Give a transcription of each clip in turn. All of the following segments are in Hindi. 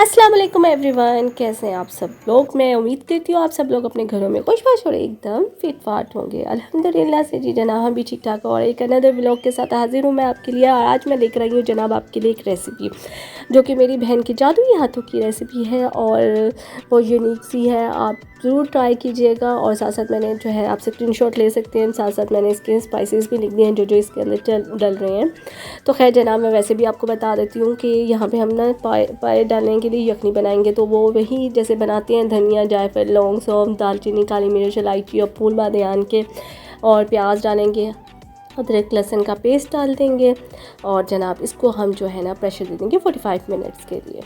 अस्सलाम वालेकुम एवरीवन, कैसे हैं आप सब लोग। मैं उम्मीद करती हूँ आप सब लोग अपने घरों में खुश और एकदम फिट फाट होंगे। अल्हम्दुलिल्लाह से जी जनाब हम भी ठीक ठाक और एक अनदर व्लॉग के साथ हाजिर हूँ मैं आपके लिए। और आज मैं लेकर आई हूँ जनाब आपके लिए एक रेसिपी जो कि मेरी बहन की जादुई हाथों की रेसिपी है और वो यूनिक सी है। आप ज़रूर ट्राई कीजिएगा। और साथ साथ मैंने जो है आप स्क्रीनशॉट ले सकते हैं, साथ साथ मैंने इसके स्पाइसेस भी लिख दिए हैं जो इसके अंदर डल रहे हैं। तो खैर जनाब मैं वैसे भी आपको बता देती हूँ कि यहाँ पे हम ना पाए डालने के लिए यखनी बनाएंगे तो वो वही जैसे बनाते हैं धनिया जायफल लौंग सौंफ दालचीनी काली मिर्च इलायची और फूल बादियान के, और प्याज डालेंगे, अदरक लहसुन का पेस्ट डाल देंगे और जनाब इसको हम जो है ना प्रेशर दे देंगे 45 मिनट्स के लिए।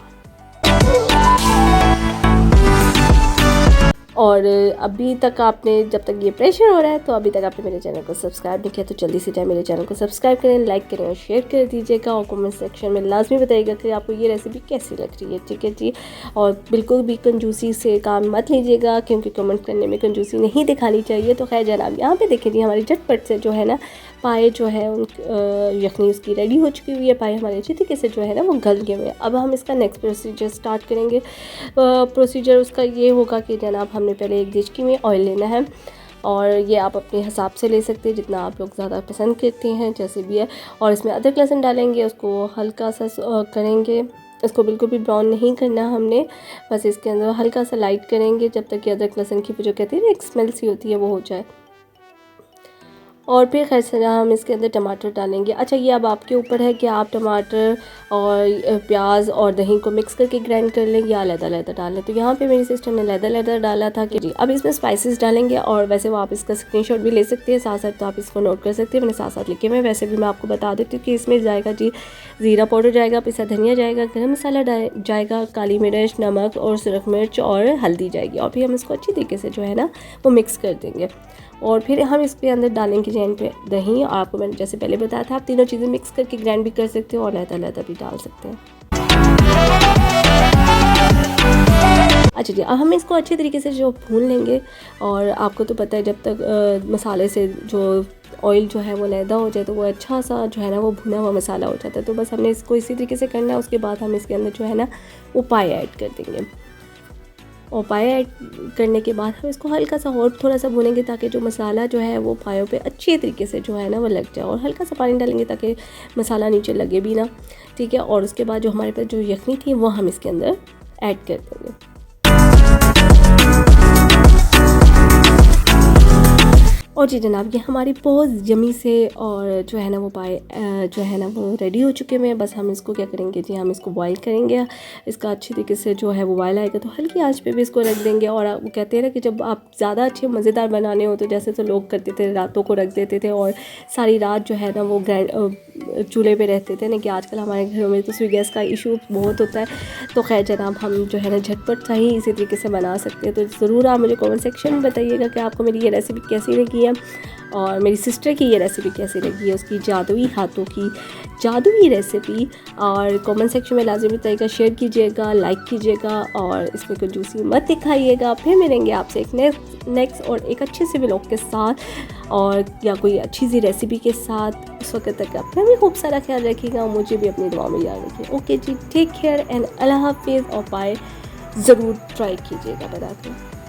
और अभी तक आपने जब तक ये प्रेशर हो रहा है तो अभी तक आपने मेरे चैनल को सब्सक्राइब नहीं किया तो जल्दी से जाए मेरे चैनल को सब्सक्राइब करें, लाइक करें और शेयर कर दीजिएगा। और कमेंट सेक्शन में लाजमी बताइएगा कि आपको ये रेसिपी कैसी लग रही है, ठीक है जी। और बिल्कुल भी कंजूसी से काम मत लीजिएगा क्योंकि कमेंट करने में कंजूसी नहीं दिखानी चाहिए। तो खैर जनाब यहाँ पे देखें जी हमारी झटपट से जो है ना पाए जो है उन यखनी उसकी रेडी हो चुकी हुई है। पाए हमारे अच्छी तरीके से जो है ना वो गल गए हुए हैं। अब हम इसका नेक्स्ट प्रोसीजर स्टार्ट करेंगे। प्रोसीजर उसका ये होगा कि जनाब हमने पहले एक देचकी में ऑयल लेना है और ये आप अपने हिसाब से ले सकते हैं जितना आप लोग ज़्यादा पसंद करते हैं जैसे भी है। और इसमें अदरक लहसुन डालेंगे, उसको हल्का सा करेंगे, इसको बिल्कुल भी ब्राउन नहीं करना हमने, बस इसके अंदर हल्का सा लाइट करेंगे जब तक कि अदरक लहसुन की जो कहते हैं एक स्मेल सी होती है वो हो जाए। और फिर खैर से हम इसके अंदर टमाटर डालेंगे। अच्छा ये अब आपके ऊपर है कि आप टमाटर और प्याज और दही को मिक्स करके ग्राइंड कर लें या अलग-अलग डाल लें। तो यहाँ पे मेरी सिस्टर ने अलग-अलग डाला था कि जी अब इसमें स्पाइसेस डालेंगे। और वैसे वो आप इसका स्क्रीनशॉट भी ले सकते हैं साथ साथ, तो आप इसको नोट कर सकते हैं, मैंने साथ साथ लिखे हुए। वैसे भी मैं आपको बता देती हूँ कि इसमें जाएगा जी ज़ीरा पाउडर जाएगा, पिसा धनिया जाएगा, गरम मसाला जाएगा, काली मिर्च, नमक और सुरख मिर्च और हल्दी जाएगी। और फिर हम इसको अच्छी तरीके से जो है ना वो मिक्स कर देंगे। और फिर हम इसके अंदर डालेंगे जैन पे दही। आपको मैंने जैसे पहले बताया था आप तीनों चीज़ें मिक्स करके ग्राइंड भी कर सकते हो और अलग-अलग भी डाल सकते हैं। अच्छा जी अब हम इसको अच्छे तरीके से जो भून लेंगे। और आपको तो पता है जब तक मसाले से जो ऑयल जो है वो लैदा हो जाए तो वो अच्छा सा जो है ना वो भुना हुआ मसाला हो जाता है। तो बस हमने इसको इसी तरीके से करना है। उसके बाद हम इसके अंदर जो है ना वो पाए ऐड कर देंगे और पाए ऐड करने के बाद हम इसको हल्का सा और थोड़ा सा भूनेंगे ताकि जो मसाला जो है वो पायों पे अच्छे तरीके से जो है ना वो लग जाए। और हल्का सा पानी डालेंगे ताकि मसाला नीचे लगे भी ना, ठीक है। और उसके बाद जो हमारे पास जो यखनी थी वो हम इसके अंदर ऐड कर देंगे। और जी जनाब ये हमारी बहुत यमी से और जो है ना वो पाए जो है ना वो रेडी हो चुके हैं। बस हम इसको क्या करेंगे जी हम इसको बॉईल करेंगे। इसका अच्छी तरीके से जो है वो बॉयल आएगा तो हल्की आंच पे भी इसको रख देंगे। और वो कहते हैं ना कि जब आप ज़्यादा अच्छे मज़ेदार बनाने हो तो जैसे तो लोग करते थे रातों को रख देते थे और सारी रात जो है ना वो चूल्हे पे रहते थे ना, कि आजकल हमारे घरों में तो गैस का इशू बहुत होता है। तो खैर जनाब हम जो है ना झटपट सा ही इसी तरीके से बना सकते हैं। तो ज़रूर आप मुझे कमेंट सेक्शन में बताइएगा कि आपको मेरी ये रेसिपी कैसी लगी है और मेरी सिस्टर की ये रेसिपी कैसी लगी है, उसकी जादुई हाथों की जादुई रेसिपी। और कमेंट सेक्शन में लाजमी बताइएगा, शेयर कीजिएगा, लाइक कीजिएगा और इसमें कंजूसी मत दिखाइएगा। फिर मिलेंगे आपसे एक नेक्स्ट और एक अच्छे से व्लॉग के साथ और या कोई अच्छी सी रेसिपी के साथ। उस वक्त तक अपना भी खूब सारा ख्याल रखिएगा और मुझे भी अपनी दुआ में याद रखिए। Okay ji, take care and अल्लाह हाफिज़। और पाए ज़रूर ट्राई कीजिएगा बनाकर।